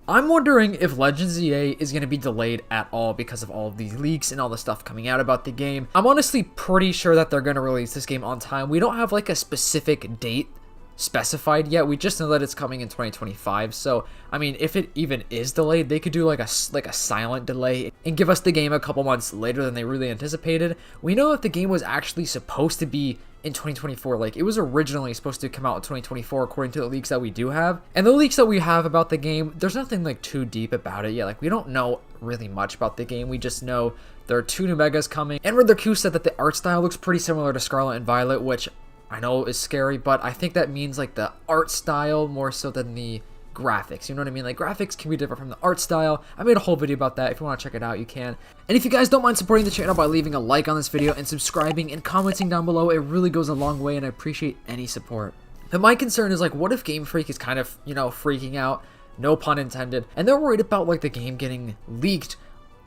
I'm wondering if Legends EA is going to be delayed at all because of all of these leaks and all the stuff coming out about the game. I'm honestly pretty sure that they're going to release this game on time. We don't have like a specific date specified yet. We just know that it's coming in 2025. So I mean, if it even is delayed, they could do like a silent delay and give us the game a couple months later than they really anticipated. We know that the game was actually supposed to be in 2024. Like, it was originally supposed to come out in 2024 according to the leaks that we do have. And the leaks that we have about the game, there's nothing like too deep about it yet. Like, we don't know really much about the game. We just know there are 2 new megas coming. And Riddler Q said that the art style looks pretty similar to Scarlet and Violet, which I know is scary, but I think that means like the art style more so than the graphics. You know what I mean? Like, graphics can be different from the art style. I made a whole video about that. If you want to check it out, you can. And if you guys don't mind supporting the channel by leaving a like on this video and subscribing and commenting down below, it really goes a long way, and I appreciate any support. But my concern is, like, what if Game Freak is kind of, you know, freaking out, no pun intended, and they're worried about like the game getting leaked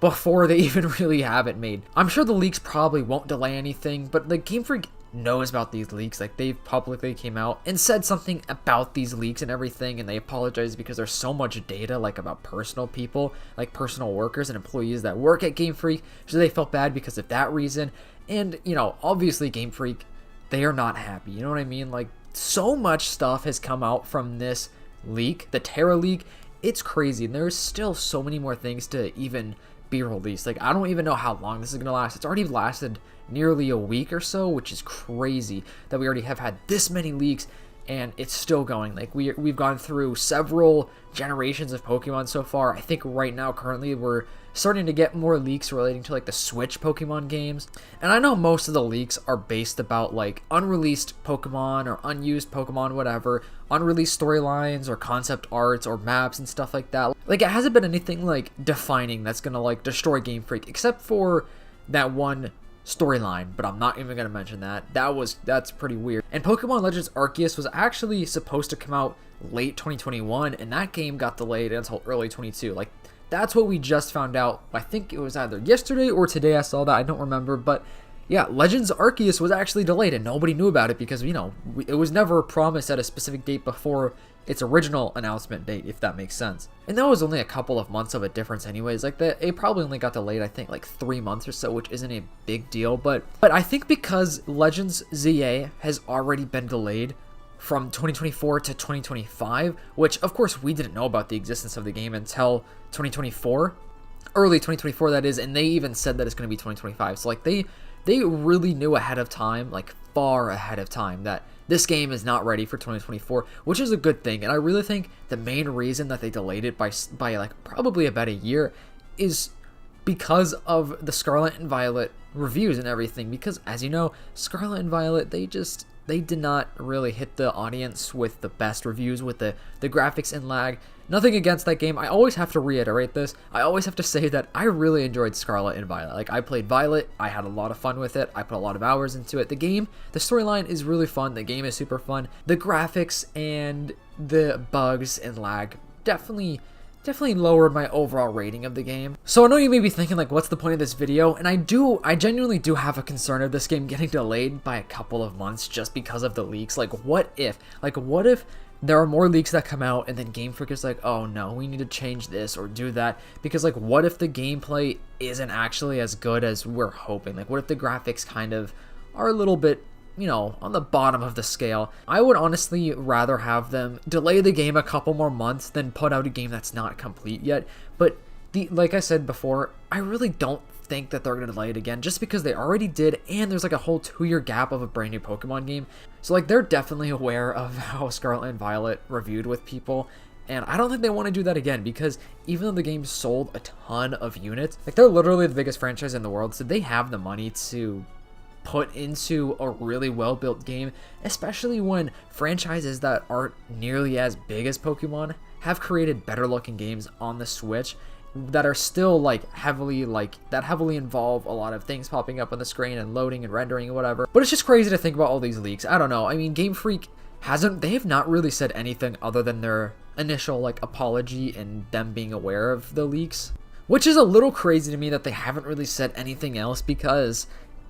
before they even really have it made. I'm sure the leaks probably won't delay anything, but like, Game Freak knows about these leaks. Like, they publicly came out and said something about these leaks and everything, and they apologized because there's so much data like about personal people, like personal workers and employees that work at Game Freak, so they felt bad because of that reason. And you know, obviously Game Freak, they are not happy, you know what I mean? Like, so much stuff has come out from this leak, the Terra leak. It's crazy, and there's still so many more things to even be released. Like, I don't even know how long this is gonna last. It's already lasted nearly a week or so, which is crazy that we already have had this many leaks and it's still going. Like, we've gone through several generations of Pokemon so far. I think right now currently we're starting to get more leaks relating to like the Switch Pokemon games, and I know most of the leaks are based about like unreleased Pokemon or unused Pokemon, whatever, unreleased storylines or concept arts or maps and stuff like that. Like, it hasn't been anything like defining that's gonna like destroy Game Freak, except for that one storyline, but I'm not even gonna mention that. That's pretty weird. And Pokemon Legends Arceus was actually supposed to come out late 2021, and that game got delayed until early 22. Like, that's what we just found out. I think it was either yesterday or today I saw that. I don't remember, but yeah, Legends Arceus was actually delayed and nobody knew about it because, you know, it was never promised at a specific date before its original announcement date, if that makes sense. And that was only a couple of months of a difference anyways. Like, it probably only got delayed, I think, like 3 months or so, which isn't a big deal. But I think because Legends ZA has already been delayed from 2024 to 2025, which of course we didn't know about the existence of the game until 2024, early 2024 that is, and they even said that it's going to be 2025. So like, they really knew ahead of time, like far ahead of time, that this game is not ready for 2024, which is a good thing. And I really think the main reason that they delayed it by like probably about a year is because of the Scarlet and Violet reviews and everything. Because as you know, Scarlet and Violet, they did not really hit the audience with the best reviews, with the graphics and lag. Nothing against that game. I always have to reiterate this. I always have to say that I really enjoyed Scarlet and Violet. Like, I played Violet. I had a lot of fun with it. I put a lot of hours into it. The game, the storyline is really fun. The game is super fun. The graphics and the bugs and lag definitely lowered my overall rating of the game. So I know you may be thinking, like, what's the point of this video? And I genuinely do have a concern of this game getting delayed by a couple of months just because of the leaks. Like, what if there are more leaks that come out and then Game Freak is like, oh no, we need to change this or do that? Because like, what if the gameplay isn't actually as good as we're hoping? Like, what if the graphics kind of are a little bit, you know, on the bottom of the scale? I would honestly rather have them delay the game a couple more months than put out a game that's not complete yet. But like I said before, I really don't think that they're going to delay it again, just because they already did, and there's like a whole 2-year gap of a brand new Pokemon game. So like, they're definitely aware of how Scarlet and Violet reviewed with people, and I don't think they want to do that again, because even though the game sold a ton of units, like, they're literally the biggest franchise in the world, so they have the money to put into a really well-built game, especially when franchises that aren't nearly as big as Pokemon have created better looking games on the Switch that are still heavily involve a lot of things popping up on the screen and loading and rendering and whatever. But it's just crazy to think about all these leaks. I don't know. I mean, Game Freak they have not really said anything other than their initial apology and them being aware of the leaks, which is a little crazy to me that they haven't really said anything else, because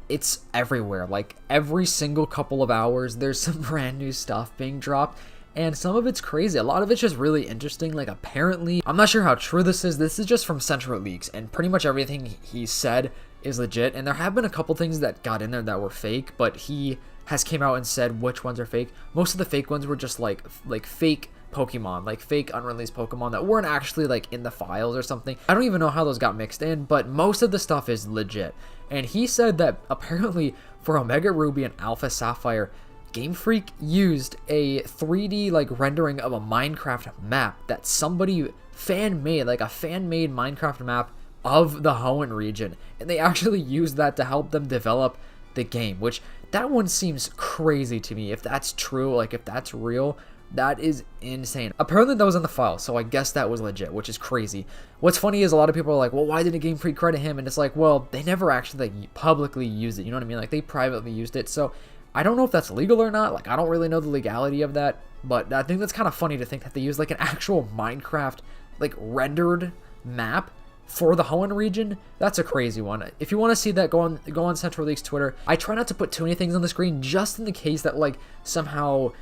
it's everywhere. Like, every single couple of hours there's some brand new stuff being dropped, and some of it's crazy. A lot of it's just really interesting. Like, apparently, I'm not sure how true this is just from Central Leaks, and pretty much everything he said is legit, and there have been a couple things that got in there that were fake, but he has came out and said which ones are fake. Most of the fake ones were just like fake Pokemon, like fake unreleased Pokemon that weren't actually like in the files or something. I don't even know how those got mixed in, but most of the stuff is legit. And he said that apparently for Omega Ruby and Alpha Sapphire, Game Freak used a 3D like rendering of a Minecraft map that somebody fan-made, like a fan-made Minecraft map of the Hoenn region, and they actually used that to help them develop the game, which that one seems crazy to me. If that's true, like if that's real, that is insane. Apparently that was in the file, so I guess that was legit, which is crazy. What's funny is a lot of people are like, well, why didn't Game Freak credit him? And it's like, well, they never actually like publicly used it, you know what I mean? Like they privately used it, so I don't know if that's legal or not. Like I don't really know the legality of that, but I think that's kind of funny to think that they use like an actual Minecraft like rendered map for the Hoenn region. That's a crazy one. If you want to see that, go on Central Leaks Twitter. I try not to put too many things on the screen just in the case that like somehow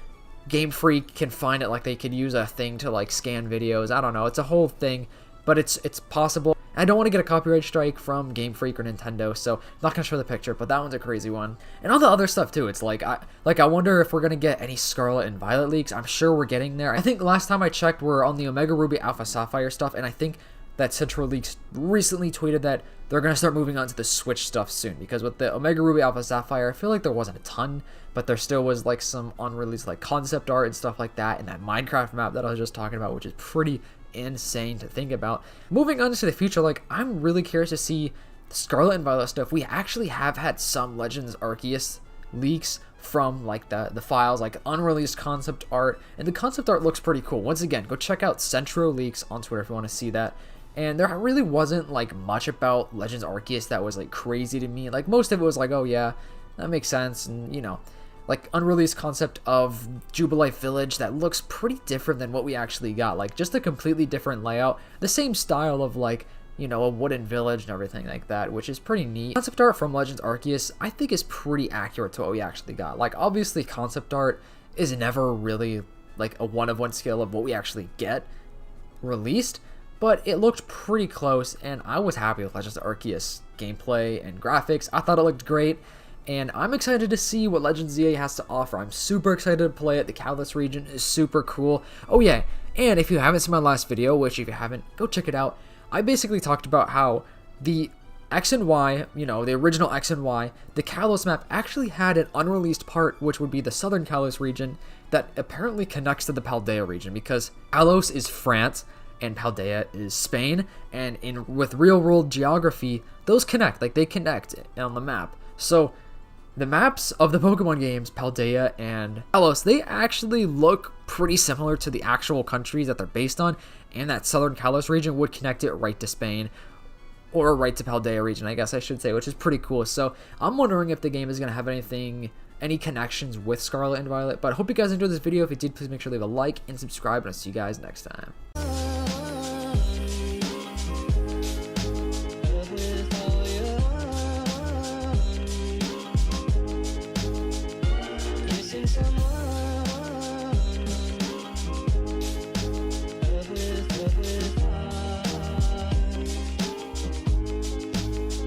Game Freak can find it, like they could use a thing to like scan videos. I don't know. It's a whole thing, but it's possible. I don't want to get a copyright strike from Game Freak or Nintendo, so I'm not gonna show the picture, but that one's a crazy one. And all the other stuff too. It's like I wonder if we're gonna get any Scarlet and Violet leaks. I'm sure we're getting there. I think last time I checked, we're on the Omega Ruby Alpha Sapphire stuff, and I think that Central Leaks recently tweeted that they're going to start moving on to the Switch stuff soon, because with the Omega Ruby Alpha Sapphire, I feel like there wasn't a ton, but there still was like some unreleased like concept art and stuff like that, and that Minecraft map that I was just talking about, which is pretty insane to think about. Moving on to the future, like I'm really curious to see the Scarlet and Violet stuff. We actually have had some Legends Arceus leaks from like the files, like unreleased concept art, and the concept art looks pretty cool. Once again, go check out Centro Leaks on Twitter if you want to see that. And there really wasn't like much about Legends Arceus that was like crazy to me. Like most of it was like, oh yeah, that makes sense, and you know, like unreleased concept of Jubilife Village that looks pretty different than what we actually got. Like just a completely different layout, the same style of like, you know, a wooden village and everything like that, which is pretty neat. Concept art from Legends Arceus I think is pretty accurate to what we actually got. Like obviously concept art is never really like a one-of-one scale of what we actually get released, but it looked pretty close, and I was happy with Legends Arceus gameplay and graphics. I thought it looked great, and I'm excited to see what Legends ZA has to offer. I'm super excited to play it. The Kalos region is super cool. Oh yeah, and if you haven't seen my last video, which if you haven't, go check it out, I basically talked about how the X and Y, you know, the original X and Y, the Kalos map actually had an unreleased part, which would be the Southern Kalos region, that apparently connects to the Paldea region, because Kalos is France, and Paldea is Spain, and with real world geography, those connect, like they connect on the map. So the maps of the Pokemon games, Paldea and Kalos, they actually look pretty similar to the actual countries that they're based on, and that Southern Kalos region would connect it right to Spain, or right to Paldea region, I guess I should say, which is pretty cool. So I'm wondering if the game is going to have any connections with Scarlet and Violet. But I hope you guys enjoyed this video. If you did, please make sure to leave a like and subscribe, and I'll see you guys next time.